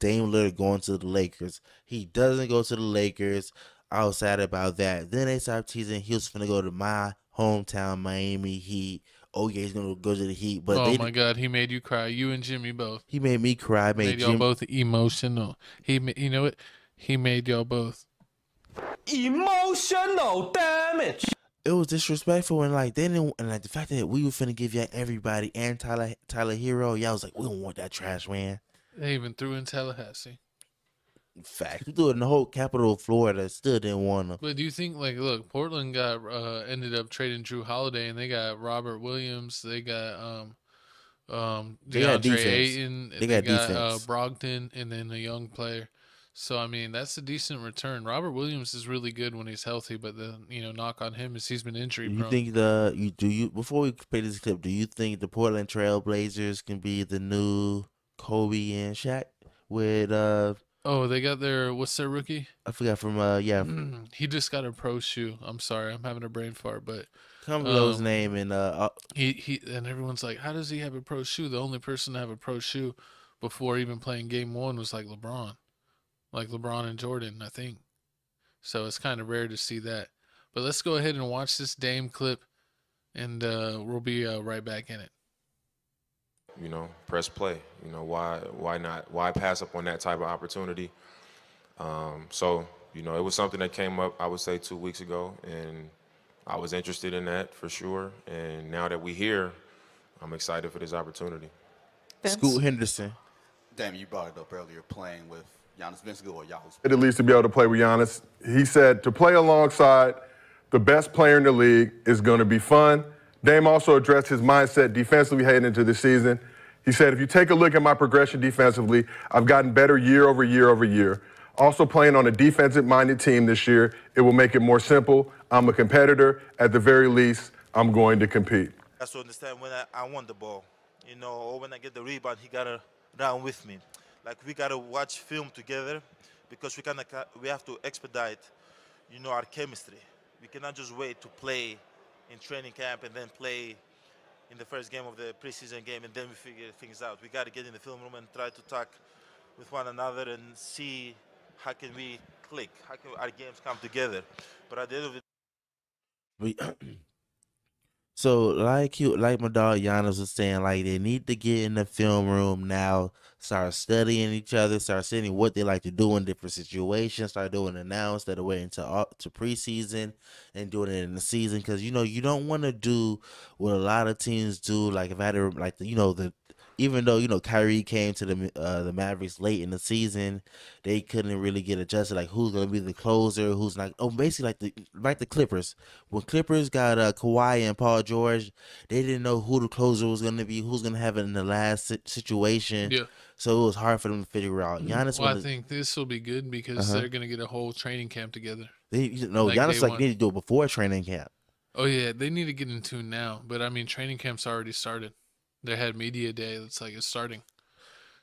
Dame Lillard going to the Lakers. He doesn't go to the Lakers. I was sad about that. Then they started teasing he was going to go to my hometown, Miami Heat. Oh, yeah, he's going to go to the Heat. But Oh my God, he made you cry. You and Jimmy both. he made me cry. Made y'all both emotional. You know what? He made y'all both emotional damage. It was disrespectful and like they didn't, and like the fact that we were finna give y'all everybody and Tyler Hero, y'all was like, we don't want that trash man. They even threw in Tallahassee. Fact, we threw it in the whole capital of Florida, still didn't want them. But do you think, like, look, Portland got ended up trading Drew Holiday, and they got Robert Williams, they got DeAndre Ayton, they got defense. Brogdon, and then a young player. So I mean, that's a decent return. Robert Williams is really good when he's healthy, but the knock on him is he's been injury prone. You think before we play this clip, do you think the Portland Trail Blazers can be the new Kobe and Shaq with Oh, they got what's their rookie? I forgot from he just got a pro shoe. I'm sorry, I'm having a brain fart, but Cumberland's name and he and everyone's like, how does he have a pro shoe? The only person to have a pro shoe before even playing game one was like LeBron and Jordan, I think. So it's kind of rare to see that. But let's go ahead and watch this Dame clip, and we'll be right back in it. Press play. Why not? Why pass up on that type of opportunity? So, it was something that came up, I would say, 2 weeks ago, and I was interested in that for sure. And now that we're here, I'm excited for this opportunity. Scoot Henderson. Damn, you brought it up earlier, playing with Giannis Vincenzo or Giannis. At least to be able to play with Giannis. He said to play alongside the best player in the league is going to be fun. Dame also addressed his mindset defensively heading into the season. He said, if you take a look at my progression defensively, I've gotten better year over year over year. Also playing on a defensive-minded team this year, it will make it more simple. I'm a competitor. At the very least, I'm going to compete. I have to understand when I want the ball, or when I get the rebound, he got to run with me. Like, we got to watch film together because we have to expedite, our chemistry. We cannot just wait to play in training camp and then play in the first game of the preseason game and then we figure things out. We got to get in the film room and try to talk with one another and see how can we click, how can our games come together. But at the end of it, so like my dog Giannis was saying, like they need to get in the film room now, start studying each other, start seeing what they like to do in different situations, start doing it now instead of waiting to preseason and doing it in the season. Because you don't want to do what a lot of teams do. Like if I had to, even though Kyrie came to the Mavericks late in the season, they couldn't really get adjusted. Like who's gonna be the closer, who's not. Oh, basically like the Clippers. When Clippers got Kawhi and Paul George, they didn't know who the closer was gonna be, who's gonna have it in the last situation. Yeah. So it was hard for them to figure out. Giannis. Well, I think this will be good because they're gonna get a whole training camp together. Giannis need to do it before training camp. Oh yeah, they need to get into now. But I mean, training camp's already started. They had media day. It's starting.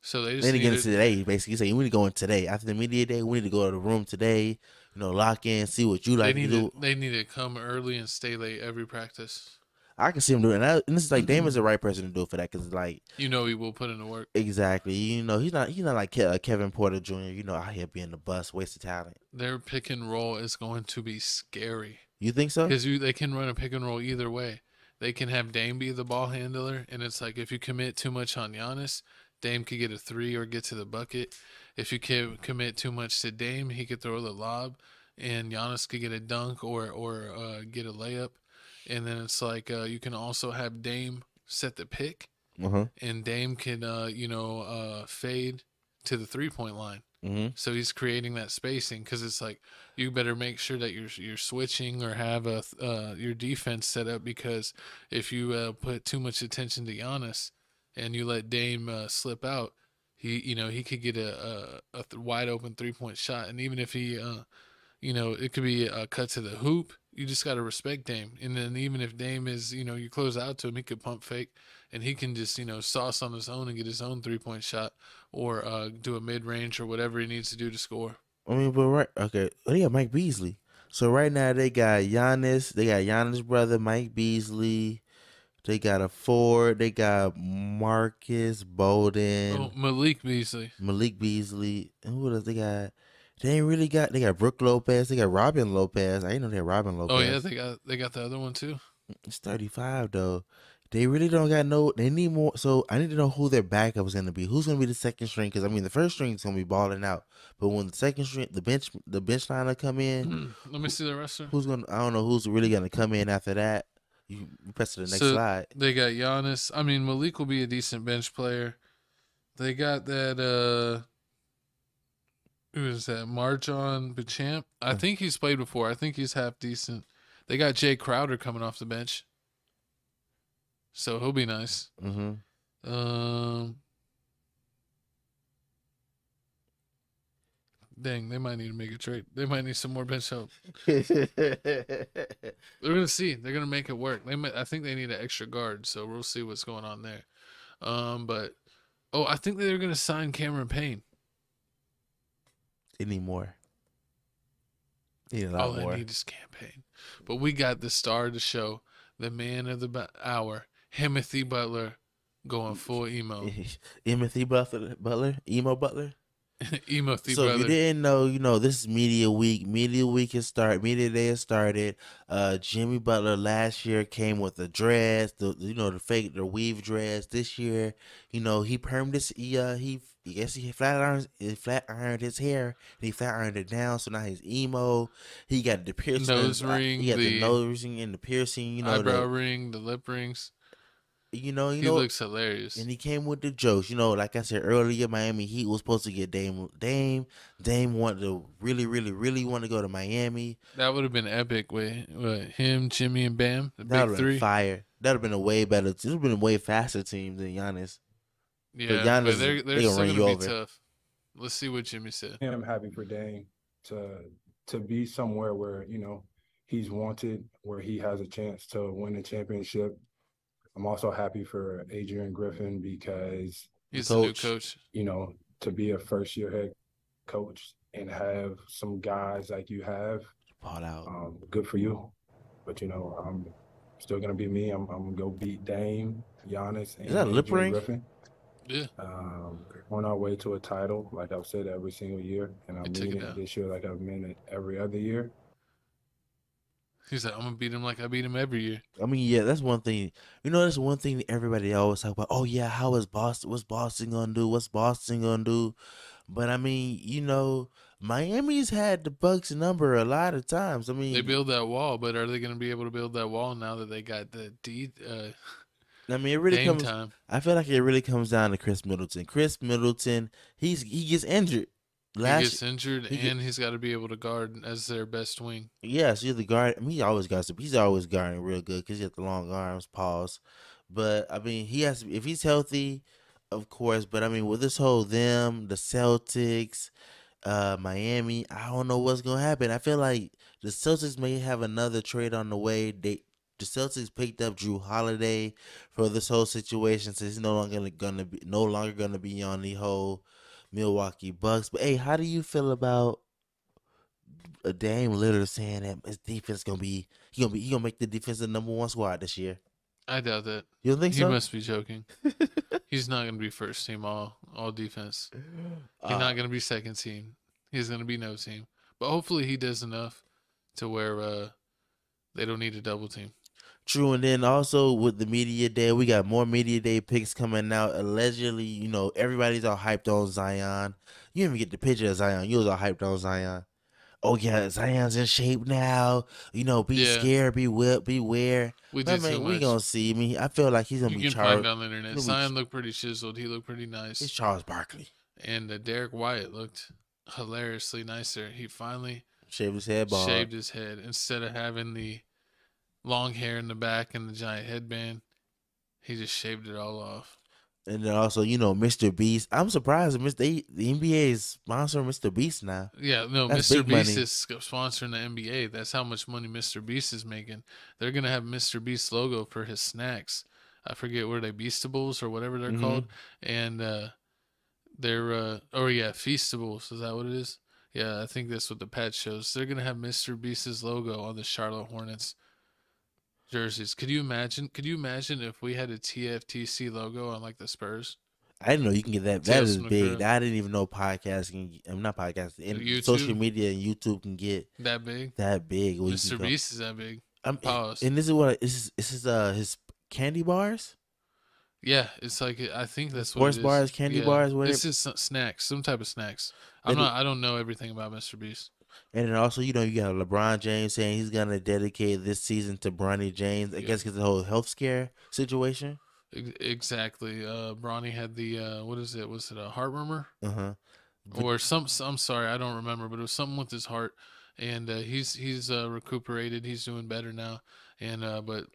So they just need to get into today. Basically, say we need to go in today. After the media day, we need to go to the room today. Lock in, see what you like to do. They need to come early and stay late every practice. I can see him doing that. And this is like Dame is the right person to do it for that because he will put in the work. Exactly. He's not like Kevin Porter Jr. Out here being the bust, waste of talent. Their pick and roll is going to be scary. You think so? Because they can run a pick and roll either way. They can have Dame be the ball handler, and it's like if you commit too much on Giannis, Dame could get a three or get to the bucket. If you commit too much to Dame, he could throw the lob, and Giannis could get a dunk or get a layup. And then it's like you can also have Dame set the pick, and Dame can fade to the 3-point line. So he's creating that spacing because it's like you better make sure that you're switching or have your defense set up, because if you put too much attention to Giannis and you let Dame slip out, he could get a wide open 3-point shot, and even if he it could be a cut to the hoop. You just got to respect Dame. And then even if Dame is, you close out to him, he could pump fake and he can just, sauce on his own and get his own 3-point shot or do a mid-range or whatever he needs to do to score. I mean, but right. Okay. Oh, they got Mike Beasley. So right now they got Giannis. They got Giannis' brother, Mike Beasley. They got a Ford. They got Marcus Bolden, Oh, Malik Beasley. Malik Beasley. And who else they got? They ain't really got. They got Brooke Lopez. They got Robin Lopez. I didn't know they had Robin Oh yeah, Lopez. they got the other one too. It's 35 though. They really don't got no. They need more. So I need to know who their backup is gonna be. Who's gonna be the second string? Because I mean, the first string is gonna be balling out. But when the second string, the bench liner come in, Let me see the roster. who's gonna? I don't know who's really gonna come in after that. You press to the next slide. They got Giannis. I mean, Malik will be a decent bench player. They got that. Who is that? Marjon Beauchamp. I think he's played before. I think he's half decent. They got Jay Crowder coming off the bench, so he'll be nice. Mm-hmm. Dang, they might need to make a trade. They might need some more bench help. They're gonna see. They're gonna make it work. I think they need an extra guard, so we'll see what's going on there. But I think they're gonna sign Cameron Payne. They need more. They need a lot All more. I need is campaign. But we got the star of the show, the man of the hour, Timothy Butler, going full emo. Timothy Butler, emo Butler. Emo-thy So brother. if you didn't know, this is Media Week. Media Week Media Day has started. Jimmy Butler last year came with the dreads, the weave dreads. This year, he permed his he flat ironed his hair and he flat ironed it down. So now he's emo. He got the piercing, Nose ring, he got the nose ring and the piercing. Eyebrow ring, the lip rings. He looks hilarious. And he came with the jokes. Like I said earlier, Miami Heat was supposed to get Dame. Dame wanted to really want to go to Miami. That would have been epic with him, Jimmy, and Bam. The That big would have three. been fire. That would have been a way better. This would have been a way faster team than Giannis. Yeah, Giannis, but they're they still gonna run going you to be over. tough. Let's see what Jimmy said. I'm happy for Dame to be somewhere where, he's wanted, where he has a chance to win a championship. I'm also happy for Adrian Griffin because he's the new coach. To be a first-year head coach and have some guys like you have, ball out. Good for you. But I'm still gonna be me. I'm gonna go beat Dame, Giannis, and Is that a lip Adrian ring? Griffin. Yeah. On our way to a title, like I've said every single year, and I'm meaning it this year like I've meant it every other year. He's like, I'm gonna beat him like I beat him every year. I mean, yeah, that's one thing. That's one thing that everybody always talk about. Oh yeah, how is Boston? What's Boston gonna do? What's Boston gonna do? But I mean, Miami's had the Bucks number a lot of times. I mean, they build that wall, but are they gonna be able to build that wall now that they got the I mean, it really game comes. time? I feel like it really comes down to Chris Middleton. Chris Middleton, he gets injured. He gets injured, and he's got to be able to guard as their best wing. Yeah, so the guard. I mean, he's always guarding real good because he has the long arms. Pause. But I mean, he has if he's healthy, of course. But I mean, with this whole the Celtics, Miami, I don't know what's gonna happen. I feel like the Celtics may have another trade on the way. The Celtics picked up Drew Holiday for this whole situation, since he's no longer gonna be on the whole Milwaukee Bucks. But hey, how do you feel about a Dame Lillard saying that his defense he gonna make the defense the #1 squad this year? I doubt that. You don't think He so? must be joking. He's not gonna be first team all defense. He's not gonna be second team. He's gonna be no team. But hopefully he does enough to where they don't need a double team. True, and then also with the media day, we got more media day picks coming out. Allegedly, everybody's all hyped on Zion. You didn't even get the picture of Zion. You was all hyped on Zion. Oh yeah, Zion's in shape now. Be scared, be whipped, beware. We did too we much. gonna see. I feel like he's gonna You be can Charles. find on the internet. Zion looked pretty chiseled. He looked pretty nice. It's Charles Barkley. And Derek White looked hilariously nicer. He finally shaved his head bald. Shaved his head instead of having the long hair in the back and the giant headband. He just shaved it all off. And then also, Mr. Beast. I'm surprised the NBA is sponsoring Mr. Beast now. Yeah, no, That's Mr. big Beast money. is sponsoring the NBA. That's how much money Mr. Beast is making. They're gonna have Mr. Beast logo for his snacks. I forget where they Beastables or whatever they're called, and they're Feastables. Is that what it is? Yeah, I think that's what the patch shows. They're gonna have Mr. Beast's logo on the Charlotte Hornets. jerseys. Could you imagine? Could you imagine if we had a TFTC logo on like the Spurs? I didn't know you can get that. That Tales is from the big. Crib. I didn't even know podcasting. I'm not podcasting. And YouTube? social media and YouTube can get That big? that big. where you Mr. can go- Beast is that big. Pause. And this is what this is his candy bars, Yeah, it's like I think that's what sports it is. bars, candy bars, whatever. This is snacks, some type of snacks. They I don't know everything about Mr. Beast. And then also, you got LeBron James saying he's gonna dedicate this season to Bronny James. I guess because the whole health scare situation. Exactly. Bronny had the what is it? Was it a heart murmur? Or some? I'm sorry, I don't remember, but it was something with his heart, and he's recuperated. He's doing better now, and but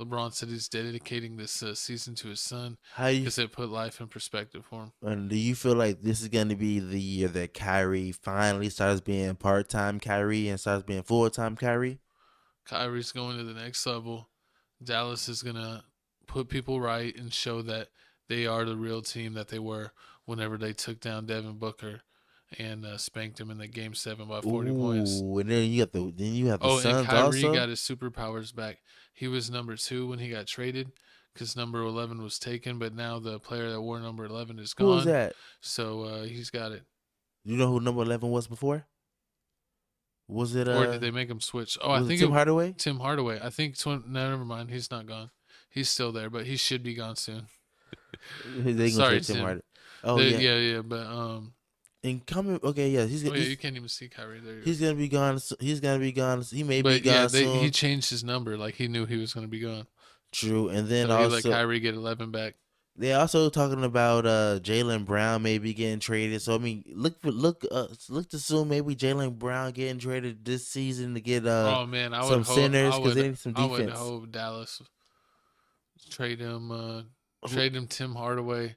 LeBron said he's dedicating this season to his son because it put life in perspective for him. And do you feel like this is going to be the year that Kyrie finally starts being part-time Kyrie and starts being full-time Kyrie? Kyrie's going to the next level. Dallas is going to put people right and show that they are the real team that they were whenever they took down Devin Booker and spanked him in the Game 7 by 40 points. And then you have the Suns and Kyrie also? got his superpowers back. He was number 2 when he got traded because number 11 was taken, but now the player that wore number 11 is gone. Who was that? So he's got it. You know who number 11 was before? Was it? Or did they make him switch? Oh, I think Tim Hardaway. Tim Hardaway. I think. No, never mind. He's not gone. He's still there, but he should be gone soon. They Sorry, Tim Tim. Hardaway. Oh yeah. But and coming. Okay, yeah. you can't even see Kyrie there. He's gonna be gone. He's gonna be gone. He may be gone soon. He changed his number. Like he knew he was gonna be gone. True, and then so also he let Kyrie get 11 back. They also talking about Jaylen Brown maybe getting traded. So I mean, look to soon maybe Jaylen Brown getting traded this season to get oh man, I some would centers hope, because they need some I would defense. hope Dallas trade him Tim Hardaway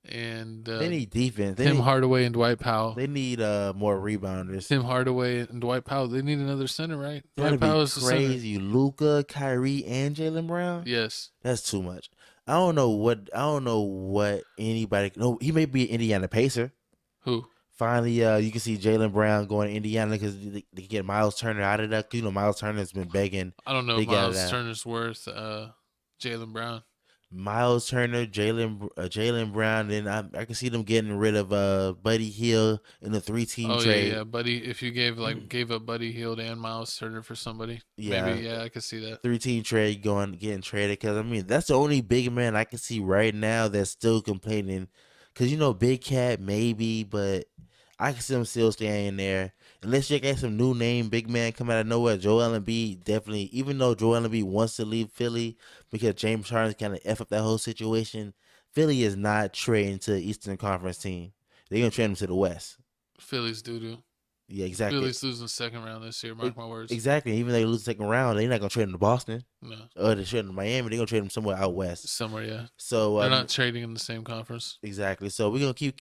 and they need defense. Tim Hardaway and Dwight Powell. They need more rebounders. Tim Hardaway and Dwight Powell. They need another center, right? That'd Dwight Powell's be the center. crazy. Luka, Kyrie, and Jaylen Brown. Yes, that's too much. I don't know what anybody. No, he may be an Indiana Pacer. Who? Finally, you can see Jaylen Brown going to Indiana because they get Miles Turner out of that. You know, Miles Turner's been begging. I don't know if Miles Turner's worth Jaylen Brown. Miles Turner, Jaylen Brown, then I can see them getting rid of Buddy Hield in the 3-team trade. Yeah, Buddy. If you gave up Buddy Hield and Miles Turner for somebody, maybe I could see that 3-team trade getting traded because I mean that's the only big man I can see right now that's still complaining because Big Cat maybe, but I can see him still staying there. Unless you get some new name big man come out of nowhere, Joel Embiid definitely. Even though Joel Embiid wants to leave Philly because James Harden kind of f up that whole situation, Philly is not trading to the Eastern Conference team. They're gonna trade him to the West. Philly's doo-doo. Yeah, exactly. Philly's losing second round this year. Mark my words. Exactly. Even though they lose the second round, they're not gonna trade him to Boston. No. Or they trade him to Miami. They're gonna trade him somewhere out west. Somewhere, yeah. So they're not trading in the same conference. Exactly. So we're gonna keep